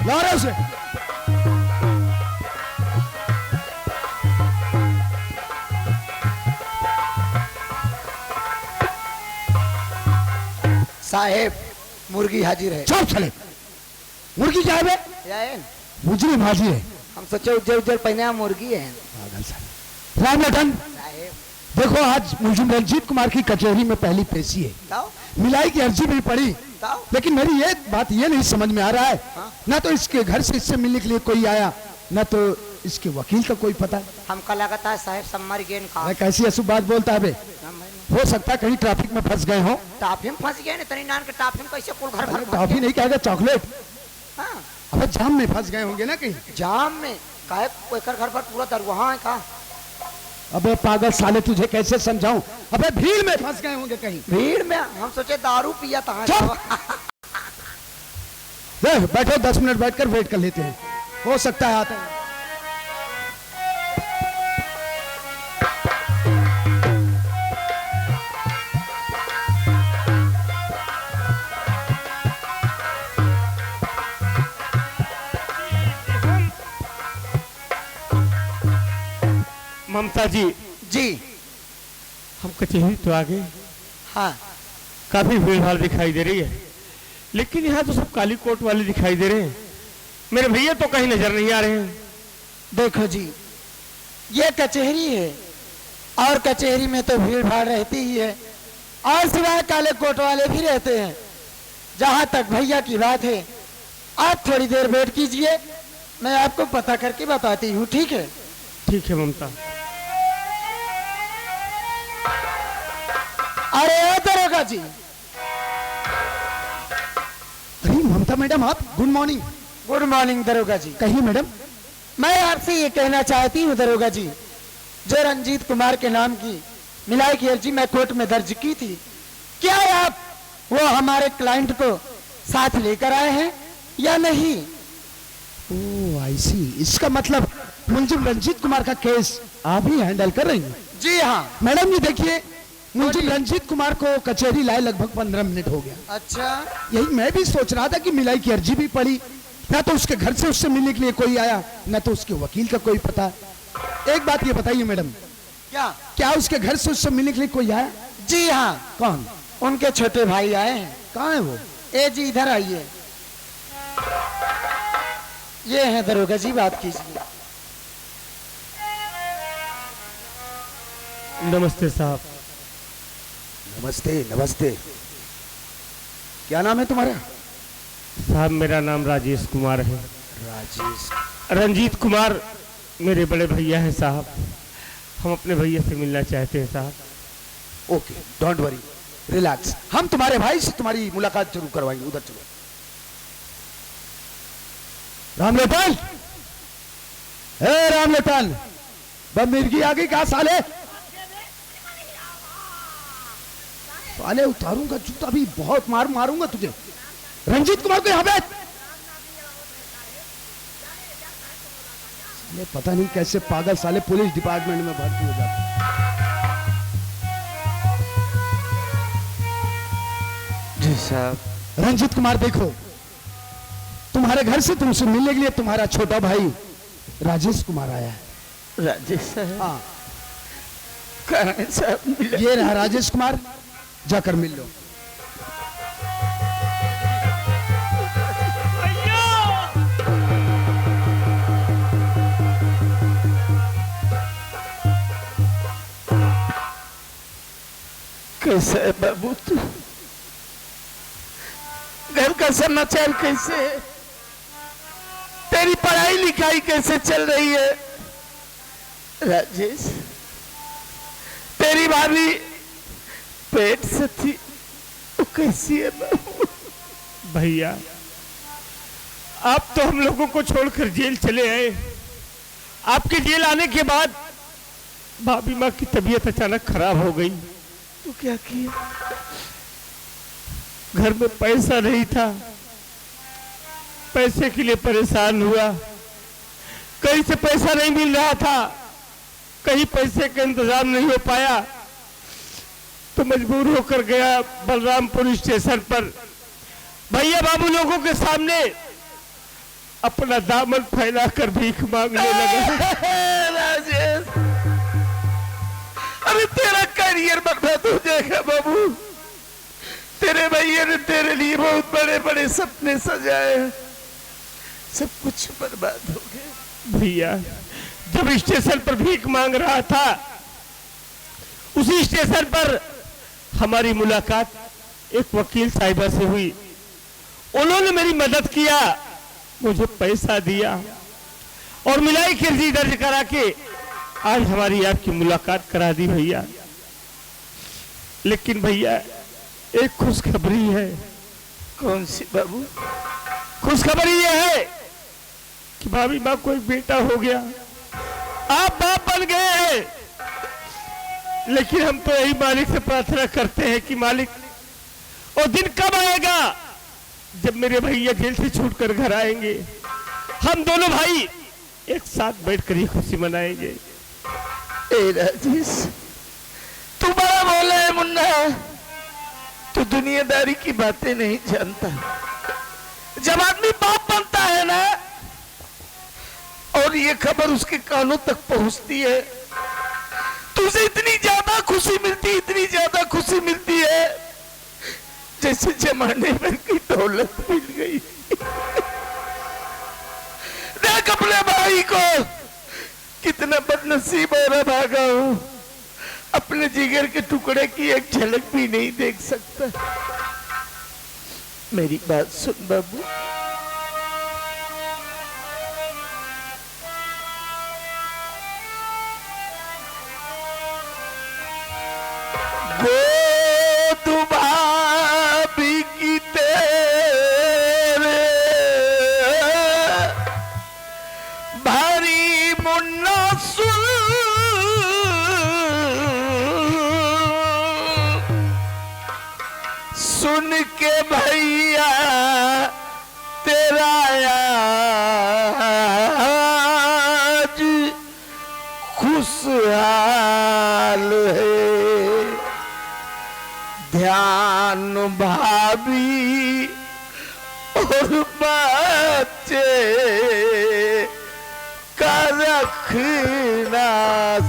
ला रहे उसे। साहेब मुर्गी हाजिर है। चुप चले, मुर्गी क्या है बे? मुजरिम हाजिर है। हम सोचे उज्जर उज्जर पहने मुर्गी है। पागल साले। राम लटन, साहेब देखो आज मुलजिम रंजीत कुमार की कचहरी में पहली पेशी है। ताओ मिलाई की अर्जी भी पड़ी, ताओ लेकिन मेरी ये बात ये नहीं समझ में आ रहा है, हाँ? ना तो इसके घर से इससे मिलने के लिए कोई आया, ना तो इसके वकील का कोई पता है। हमका लगता है साहेब सम्मर गेन का अरे कैसी अशुभ बात बोलता है बे? हो सकता है कहीं ट्रैफिक में फंस गए हो। टाफी में फंस गए तनी नान के टाफी में कैसे कुल घर भर टॉफी नहीं कहेगा, चॉकलेट। हाँ अबे जाम में फंस गए होंगे ना कहीं। जाम में काहे कोकर घर पर पूरा दरगाह है का। अबे पागल साले, तुझे कैसे समझाऊं? अबे भीड़ में फंस गए होंगे कहीं। भीड़ में हम सोचे दारू पिया था। बैठो, 10 मिनट बैठकर वेट कर लेते हैं, हो सकता है आते हैं। ममता जी, जी हम कचहरी तो आ गए। हाँ काफी भीड़ भाड़ दिखाई दे रही है, लेकिन यहाँ तो सब काली कोट वाले दिखाई दे रहे हैं। मेरे भैया तो कहीं नजर नहीं आ रहे हैं। देखो जी, ये कचहरी है और कचहरी में तो भीड़ भाड़ रहती ही है, और सिवाय काले कोट वाले भी रहते हैं। जहां तक भैया की बात है, आप थोड़ी देर वेट कीजिए, मैं आपको पता करके बताती हूँ, ठीक है? ठीक है ममता। अरे दरोगा जी। अरे ममता मैडम, आप गुड मॉर्निंग। गुड मॉर्निंग दरोगा जी। कहिए मैडम। मैं आपसे ये कहना चाहती हूँ दरोगा जी, जो रंजीत कुमार के नाम की मिलाई की अर्जी मैं कोर्ट में दर्ज की थी, क्या आप वो हमारे क्लाइंट को साथ लेकर आए हैं या नहीं? ओह आई सी, इसका मतलब मुलजिम रंजीत कुमार का केस आप ही हैंडल कर रही हैं? जी हाँ। मैडम ये देखिए, मुलजिम रंजीत कुमार को कचहरी लाए लगभग 15 मिनट हो गया। अच्छा, यही मैं भी सोच रहा था कि मिलाई की अर्जी भी पड़ी, ना तो उसके घर से उससे मिलने के लिए कोई आया, ना तो उसके वकील का कोई पता। एक बात ये बताइए मैडम, क्या उसके घर से उससे मिलने के लिए कोई आया? जी हाँ, कौन? उनके छोटे भाई आए हैं। कहाँ है वो? ए जी इधर आइए। ये है दरोगा जी, बात कीजिए। नमस्ते साहब। नमस्ते नमस्ते। क्या नाम है तुम्हारा? साहब मेरा नाम राजेश कुमार है। राजेश। रंजीत कुमार मेरे बड़े भैया हैं साहब। हम अपने भैया से मिलना चाहते हैं साहब। Okay, don't worry, relax. हम तुम्हारे भाई से तुम्हारी मुलाकात जरूर करवाएंगे, उधर चलो। रामलेतान, ए रामलेतान, मिर्गी आ गई कहा साले? साले उतारूंगा जूता भी, बहुत मारूंगा तुझे। रंजीत कुमार को यहाँ पे साले पता नहीं कैसे पागल साले पुलिस डिपार्टमेंट में भर्ती हो जाते। जी साहब। रंजीत कुमार देखो, तुम्हारे घर से तुमसे मिलने के लिए तुम्हारा छोटा भाई राजेश कुमार आया है। राजेश साहब? हाँ, कहाँ है साहब? ये रहा राजेश कुमार, जाकर मिल लो। कैसे है बाबू तू? घर का समाचार कैसे है? तेरी पढ़ाई लिखाई कैसे चल रही है? राजेश, तेरी भाभी पेट से थी, वो कैसी है बाबू? भैया आप तो हम लोगों को छोड़कर जेल चले आए। आपके जेल आने के बाद भाभी माँ की तबीयत अचानक खराब हो गई। तू क्या किया? घर में पैसा नहीं था, पैसे के लिए परेशान हुआ। कहीं से पैसा नहीं मिल रहा था, कहीं पैसे का इंतजाम नहीं हो पाया, तो मजबूर होकर गया बलरामपुर स्टेशन पर भैया बाबू लोगों के सामने अपना दामन फैलाकर भीख मांगने लगा। राजेश, अरे तेरा करियर बर्बाद हो जाएगा बाबू। तेरे भैया ने तेरे लिए बहुत बड़े बड़े सपने सजाए, सब कुछ बर्बाद हो गए। भैया जब स्टेशन पर भीख मांग रहा था, उसी स्टेशन पर हमारी मुलाकात एक वकील साहिबा से हुई। उन्होंने मेरी मदद किया, मुझे पैसा दिया और मिलाई की अर्जी दर्ज करा के आज हमारी आपकी मुलाकात करा दी भैया। लेकिन भैया एक खुशखबरी है। कौन सी बाबू? खुशखबरी ये है कि भाभी माँ को एक बेटा हो गया, आप बाप बन गए हैं। लेकिन हम तो यही मालिक से प्रार्थना करते हैं कि मालिक, और दिन कब आएगा जब मेरे भैया जेल से छूटकर घर आएंगे, हम दोनों भाई एक साथ बैठकर ये खुशी मनाएंगे। ए राजेश, तू बड़ा बोला है मुन्ना, तू दुनियादारी की बातें नहीं जानता। जब आदमी बाप बनता है ना और ये खबर उसके कानों तक पहुंचती है, तुझे इतनी ज्यादा खुशी मिलती, इतनी ज्यादा खुशी मिलती है जैसे जमाने भर की दौलत मिल गई। देख अपने भाई को, कितना बदनसीब और भागा हूं, अपने जिगर के टुकड़े की एक झलक भी नहीं देख सकता। मेरी बात सुन बाबू, गोद भाभी की तेरे भारी मुन्ना सुन के भैया तेरा आज खुशहाल है। ध्यान भाभी और बच्चे का रखना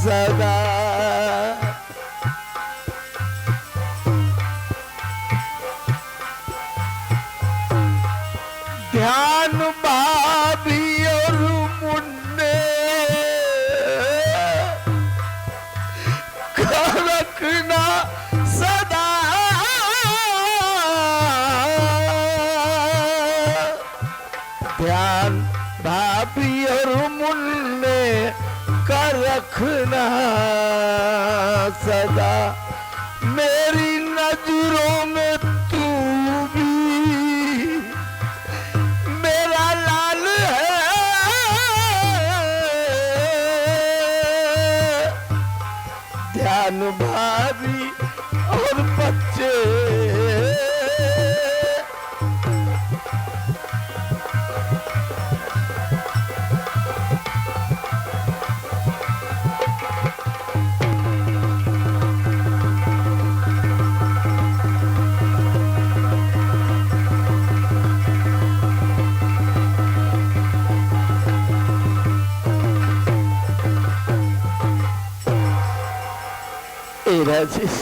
सदा। ध्यान भाभी और मुन्ने का रखना सदा। ध्यान भाभी और मुन्ने का रखना सदा। मेरी नजरों में तू भी मेरा लाल है। ध्यान भाभी और बच्चे राजेश,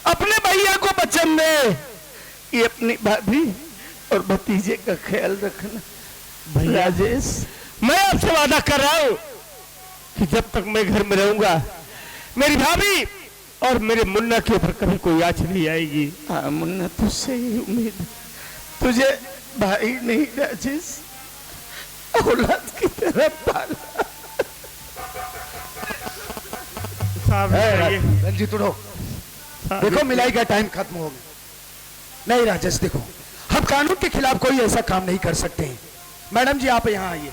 अपने भैया को वचन दे कि अपनी भाभी और भतीजे का ख्याल रखना। राजेश, मैं आपसे वादा कर रहा हूं कि जब तक मैं घर में रहूंगा, मेरी भाभी और मेरे मुन्ना के ऊपर कभी कोई आँच नहीं आएगी। हाँ मुन्ना, तुझसे ही उम्मीद, तुझे भाई नहीं राजेश, औलाद की तरह पाला। रंजीत उठो, देखो मिलाई का टाइम खत्म हो गया। नहीं राजेश, देखो हम कानून के खिलाफ कोई ऐसा काम नहीं कर सकते हैं। मैडम जी आप यहाँ आइए।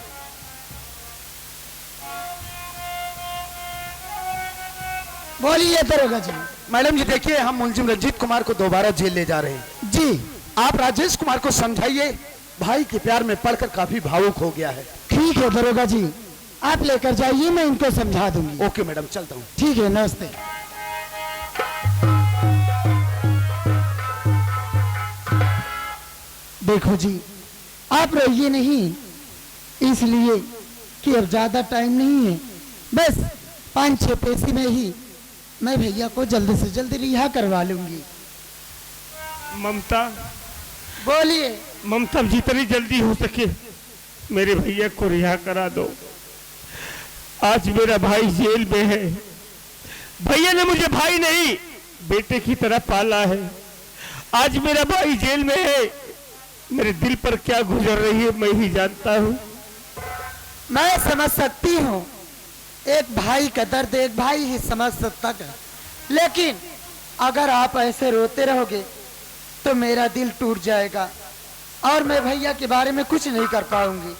बोलिए दरोगा जी। मैडम जी देखिए, हम मुलजिम रंजीत कुमार को दोबारा जेल ले जा रहे हैं। जी आप राजेश कुमार को समझाइए, भाई के प्यार में पड़कर काफी भावुक हो गया है। ठीक है दरोगा जी, आप लेकर जाइए, मैं इनको समझा दूंगी। ओके मैडम, चलता हूँ। ठीक है, नमस्ते। देखो जी, आप रोइए नहीं, इसलिए कि अब ज्यादा टाइम नहीं है, बस 5-6 पैसे में ही मैं भैया को जल्द से जल्द रिहा करवा लूंगी। ममता, बोलिए। ममता, जितनी जल्दी हो सके मेरे भैया को रिहा करा दो। आज मेरा भाई जेल में है। भैया ने मुझे भाई नहीं बेटे की तरह पाला है। आज मेरा भाई जेल में है। मेरे दिल पर क्या गुजर रही है मैं ही जानता हूँ। मैं समझ सकती हूँ, एक भाई का दर्द एक भाई ही समझ सकता है, लेकिन अगर आप ऐसे रोते रहोगे तो मेरा दिल टूट जाएगा और मैं भैया के बारे में कुछ नहीं कर पाऊंगी।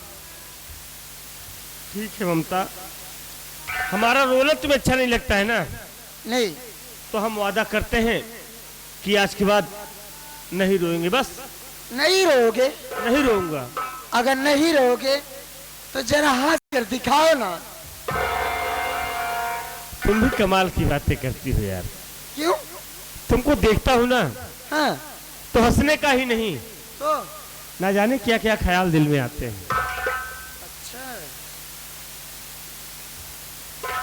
ठीक है ममता, हमारा रोना तुम्हें अच्छा नहीं लगता है ना? नहीं। तो हम वादा करते हैं कि आज के बाद नहीं रोएंगे। बस नहीं रोओगे? नहीं रोऊंगा। अगर नहीं रोओगे तो जरा हंस कर दिखाओ ना। तुम भी कमाल की बातें करती हो यार। क्यों? तुमको देखता हूँ ना, हाँ तो हंसने का ही नहीं, तो ना जाने क्या क्या ख्याल दिल में आते हैं। अच्छा,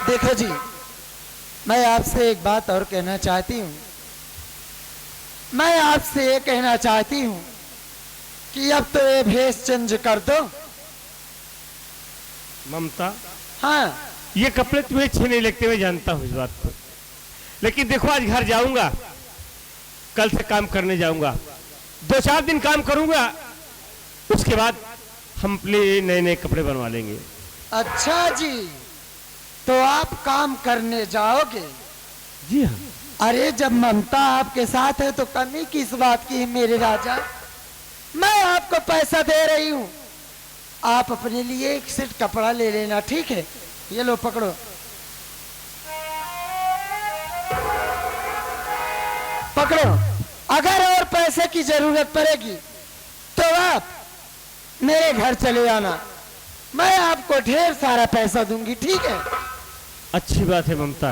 देखो जी, मैं आपसे एक बात और कहना चाहती हूँ। मैं आपसे ये कहना चाहती हूँ कि अब तो ये भेष चेंज कर दो। ममता, हाँ, ये कपड़े तुम्हें अच्छे नहीं लगते, मैं जानता हूँ इस बात को, लेकिन देखो आज घर जाऊंगा, कल से काम करने जाऊंगा, 2-4 दिन काम करूंगा, उसके बाद हम अपने नए नए कपड़े बनवा लेंगे। अच्छा जी, तो आप काम करने जाओगे? जी हाँ। अरे जब ममता आपके साथ है तो कमी किस बात की है मेरे राजा। मैं आपको पैसा दे रही हूँ, आप अपने लिए एक सेट कपड़ा ले लेना, ठीक है? ये लो पकड़ो। पकड़ो। अगर और पैसे की जरूरत पड़ेगी तो आप मेरे घर चले आना, मैं आपको ढेर सारा पैसा दूंगी, ठीक है? अच्छी बात है ममता।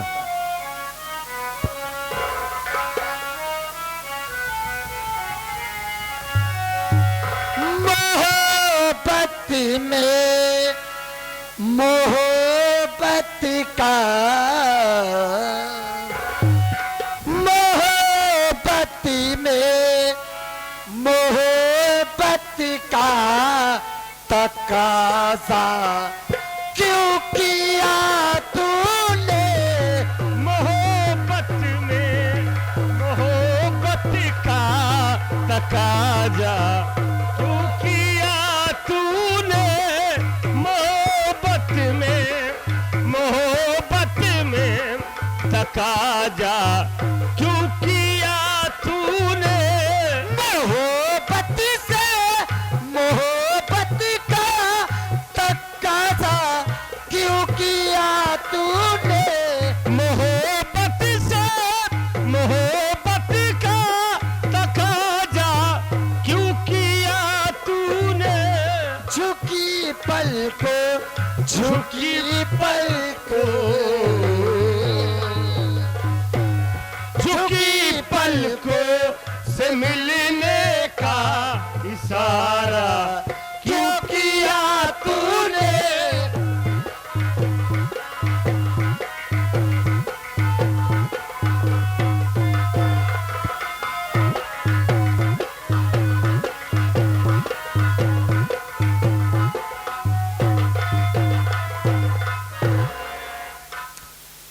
मोहब्बत में मोहब्बत का, मोहब्बत में मोहब्बत का तकाजा क्यों किया तूने? मोहब्बत में मोहब्बत का तकाजा क्यों किया तूने? मोहब्बत में मोहब्बत में तकाजा क्यों किया तूने? मोहब्बत से मोहब्बत का तकाजा क्यों किया तूने? मोहब्बत से मोहब्बत का तकाजा क्यों किया तूने? झुकी पलको, झुकी पलको, झुकी पलकों से मिलने का इशारा क्यों किया तूने?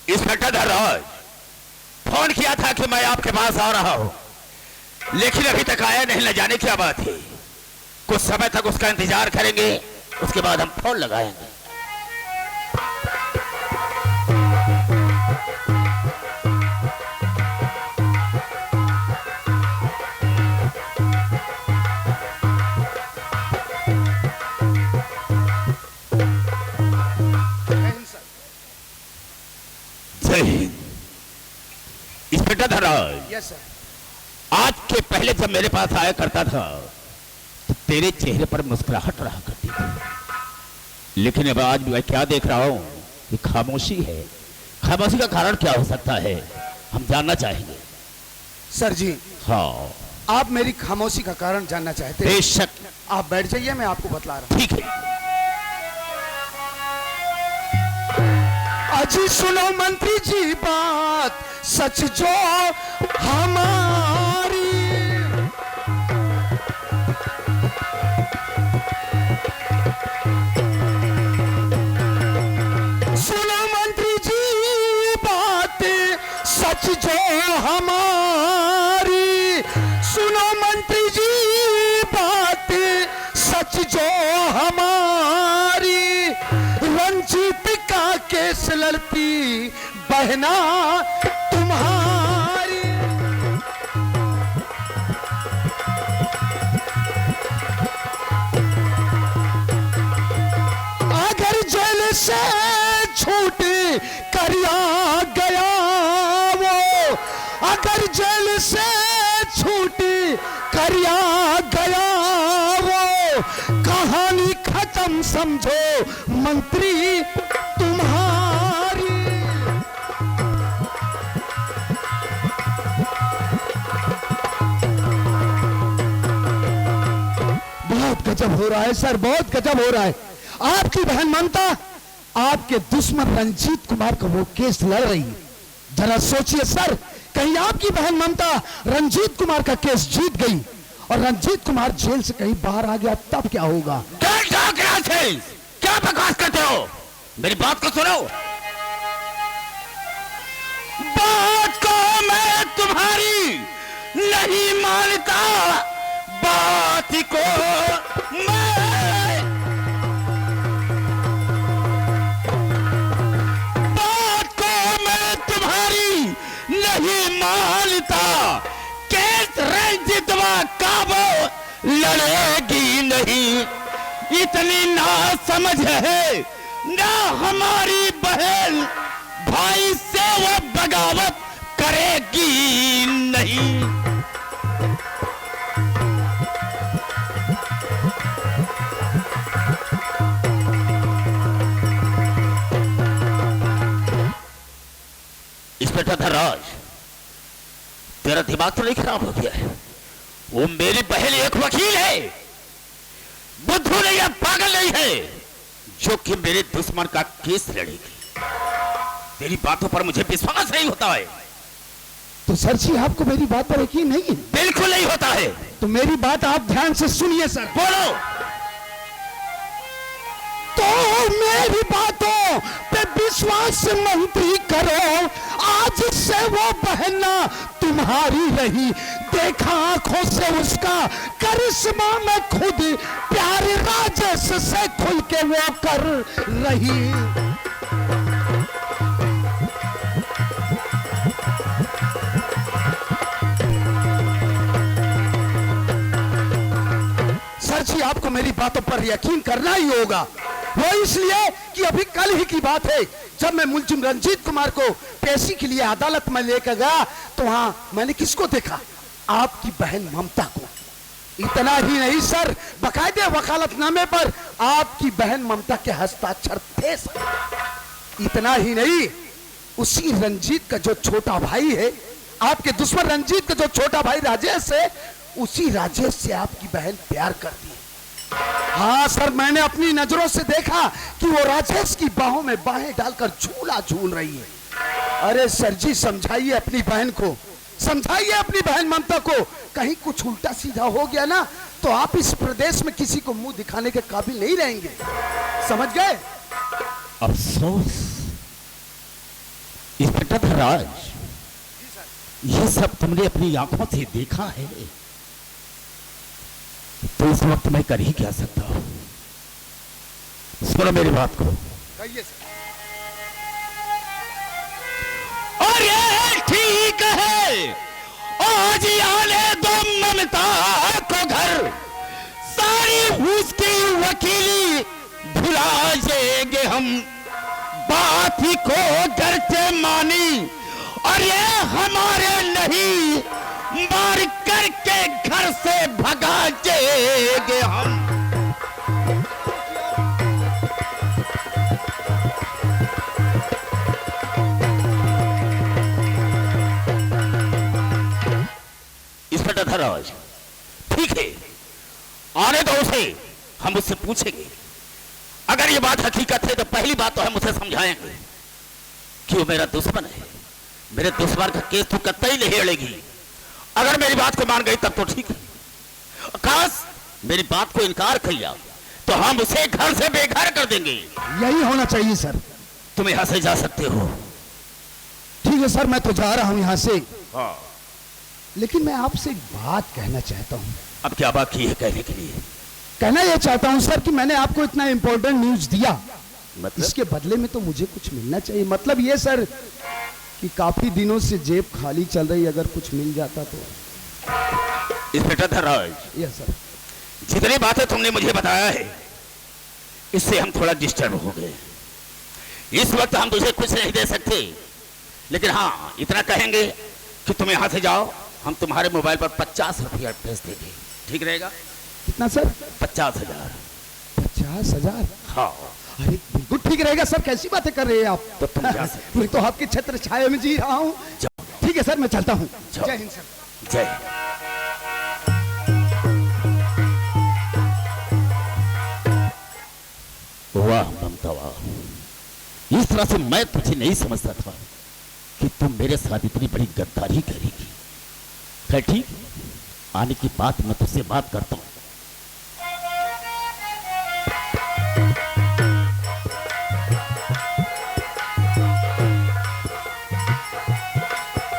इंस्पेक्टर धनराज, फोन किया था कि मैं आपके पास आ रहा हूं, लेकिन अभी तक आया नहीं। न जाने क्या बात है। कुछ समय तक उसका इंतजार करेंगे, उसके बाद हम फोन लगाएंगे। जय Hind. Inspector Dhanraj, yes sir. आज के पहले जब मेरे पास आया करता था तो तेरे चेहरे पर मुस्कुराहट रहा करती थी, लेकिन अब आज मैं क्या देख रहा हूं कि खामोशी है। खामोशी का कारण क्या हो सकता है, हम जानना चाहेंगे। सर जी, हाँ, आप मेरी खामोशी का कारण जानना चाहते हैं? बेशक। आप बैठ जाइए, मैं आपको बतला रहा हूँ। ठीक है। जी सुनो मंत्री जी बात सच जो हमारी। सुनो मंत्री जी बात सच जो हमारी। सुनो मंत्री जी बात सच जो हमारी। रंजीत का केस लड़ती बहना तुम्हारी। अगर जेल से छूट कर आ गया वो, अगर जेल से छूट कर आ गया वो, कहानी खत्म समझो मंत्री तुम्हारी। बहुत गजब हो रहा है सर, बहुत गजब हो रहा है। आपकी बहन ममता आपके दुश्मन रंजीत कुमार का वो केस लड़ रही है। जरा सोचिए सर, कहीं आपकी बहन ममता रंजीत कुमार का केस जीत गई और रंजीत कुमार जेल से कहीं बाहर आ गया, तब क्या होगा? क्या बकवास करते हो? मेरी बात को सुनो। बात को मैं तुम्हारी नहीं मानता, बात को मैं तुम्हारी नहीं मानता। केस रंजीतवा काबू लड़ेगी नहीं, इतनी ना समझ है ना हमारी बहन भाई से वो बगावत करेगी नहीं। इंस्पेक्टर धनराज, तेरा दिमाग तो नहीं खराब हो गया है? वो मेरी बहन एक वकील है, बुद्धू नहीं है, पागल नहीं है, जो कि मेरे दुश्मन का केस लड़ेगी। तेरी बातों पर मुझे विश्वास नहीं होता है। तो सर जी आपको मेरी बात पर यकीन नहीं है? बिल्कुल नहीं होता है। तो मेरी बात आप ध्यान से सुनिए सर। बोलो। तो मेरी बातों पे विश्वास मंत्री करो, आज से वो बहना तुम्हारी रही। देखा आंखों से उसका करिश्मा में खुद प्यार राजेश से खुल के वो कर रही। सर जी आपको मेरी बातों पर यकीन करना ही होगा। वो इसलिए कि अभी कल ही की बात है, जब मैं मुलजिम रंजीत कुमार को पेशी के लिए अदालत में लेकर गया तो वहां मैंने किसको देखा? आपकी बहन ममता को। इतना ही नहीं सर, बकायदे वकालतनामे पर आपकी बहन ममता के हस्ताक्षर थे सर। इतना ही नहीं, उसी रंजीत का जो छोटा भाई है, आपके दुश्मन रंजीत का जो छोटा भाई राजेश है, उसी राजेश से आपकी बहन प्यार करती है। हाँ सर, मैंने अपनी नजरों से देखा कि वो राजेश की बाहों में बाहें डालकर झूला झूल रही है। अरे सर जी समझाइए अपनी बहन को, समझाइए अपनी बहन ममता को। कहीं कुछ उल्टा सीधा हो गया ना तो आप इस प्रदेश में किसी को मुंह दिखाने के काबिल नहीं रहेंगे, समझ गए? अफसोस इंस्पेक्टर धनराज, ये सब तुमने अपनी आंखों से देखा है, तो इस वक्त मैं कर ही क्या सकता हूं? सुनो मेरी बात को। कहिए सर। और ये ठीक है, आज आने दो ममता को घर, सारी उसकी वकीली भुला जाएंगे हम। बात ही को घर से मानी और ये हमारे नहीं, मार करके घर से भगा जाएंगे हम। इंस्पेक्टर धनराज, ठीक है, आने दो उसे, हम उससे पूछेंगे। अगर ये बात हकीकत है तो पहली बात तो हम उसे समझाएंगे कि वो मेरा दुश्मन है। मेरे दुश्मन का केस तू कतई नहीं एड़ेगी। अगर मेरी बात को मान गई तब तो ठीक है, खास मेरी बात को इनकार किया तो हम उसे घर से बेघर कर देंगे। यही होना चाहिए सर। तुम यहां से जा सकते हो। ठीक है सर, मैं तो जा रहा हूं यहां से। हाँ। लेकिन मैं आपसे एक बात कहना चाहता हूं। अब क्या बात की है कहने के लिए? कहना यह चाहता हूं सर कि मैंने आपको इतना इंपॉर्टेंट न्यूज दिया, मतलब? इसके इसके बदले में तो मुझे कुछ मिलना चाहिए। मतलब ये सर कि काफी दिनों से जेब खाली चल रही, अगर कुछ मिल जाता तो। Inspector Dhanraj, yes sir. जितनी बातें तुमने मुझे बताया है इससे हम थोड़ा डिस्टर्ब हो गए। इस वक्त हम तुझे कुछ नहीं दे सकते, लेकिन हाँ इतना कहेंगे कि तुम यहां से जाओ, हम तुम्हारे मोबाइल पर 50 रुपया भेज देंगे। ठीक रहेगा? कितना सर? 50,000। 50,000? हाँ। अरे बिल्कुल ठीक रहेगा सर, कैसी बातें कर रहे हैं आप? तो तुम जा सकते मैं तो आपके छत्र छाया में जी रहा हूँ। जाओ। ठीक है सर, मैं चलता हूँ। जाओ। जय हिंद सर। जय। वाह ममता वाह, इस तरह से मैं तुझे नहीं समझता था कि तुम मेरे साथ इतनी बड़ी गद्दारी करेगी। खैर ठीक, आने की बात मैं तुझसे बात करता हूँ।